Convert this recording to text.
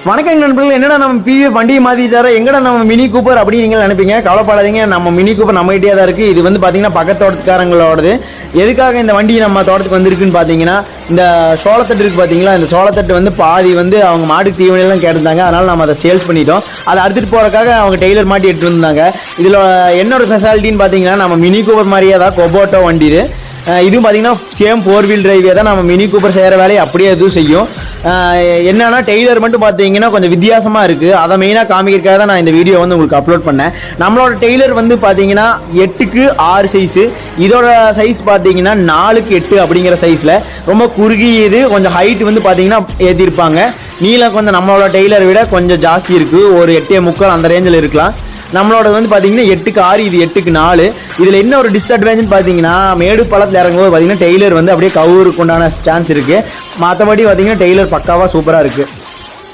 வணக்கம் நண்பர்கள். என்னடா நம்ம பிவிஎஃப் வண்டியை மாத்திட்டார, எங்கடா நம்ம மினி கூப்பர் அப்படின்னு நீங்க நினைப்பீங்க. கவலைப்படாதீங்க, நம்ம மினி கூப்பர் நம்ம கிட்டே தான் இருக்கு. இது வந்து பாத்தீங்கன்னா பக்கத்து தோட்டத்துக்காரங்களோடது. எதுக்காக இந்த வண்டி நம்ம தோட்டத்துக்கு வந்திருக்குன்னு பாத்தீங்கன்னா, இந்த சோளத்தட்டு இருக்கு பாத்தீங்களா, இந்த சோளத்தட்டு வந்து பாதி வந்து அவங்க மாட்டுக்கு தீவனம் எல்லாம் கேட்டிருந்தாங்க. அதனால நம்ம அதை சேல்ஸ் பண்ணிட்டோம். அதை அறுத்துட்டு போறதுக்காக அவங்க டெய்லர் மாட்டி எடுத்து வந்தாங்க. இதுல என்னோட ஸ்பெஷாலிட்டின்னு பாத்தீங்கன்னா, நம்ம மினி கூப்பர் மாதிரியே தான் கொபோட்டோ வண்டி இதுவும் பார்த்தீங்கன்னா சேம் 4 வீல் டிரைவே தான். நம்ம மினி கூப்பர் செய்கிற வேலையை அப்படியே எதுவும் செய்யும். என்னன்னா டெய்லர் மட்டும் பார்த்தீங்கன்னா கொஞ்சம் வித்தியாசமாக இருக்குது. அதை மெயினாக காமிக்கிறதுக்காக தான் நான் இந்த வீடியோ வந்து உங்களுக்கு அப்லோட் பண்ணேன். நம்மளோட டெய்லர் வந்து பார்த்தீங்கன்னா 8க்கு 6 சைஸு. இதோட சைஸ் பார்த்தீங்கன்னா 4க்கு 8 அப்படிங்கிற சைஸில் ரொம்ப குறுகியது. கொஞ்சம் ஹைட் வந்து பார்த்தீங்கன்னா ஏற்றிருப்பாங்க. நீளம் கொஞ்சம் நம்மளோட டெய்லரை விட கொஞ்சம் ஜாஸ்தி இருக்குது. ஒரு 8.75 அந்த ரேஞ்சில் இருக்கலாம். நம்மளோட வந்து பார்த்தீங்கன்னா 8க்கு 6, இது 8க்கு 4. இதில் என்ன ஒரு டிஸ்அட்வான்டேஜ் பார்த்தீங்கன்னா, மேடு பள்ளத்தில் இறங்கும்போது பார்த்தீங்கன்னா டெய்லர் வந்து அப்படியே கவுருக்கு உண்டான சான்ஸ் இருக்குது. மற்றபடி பார்த்தீங்கன்னா டெய்லர் பக்காவாக சூப்பராக இருக்குது.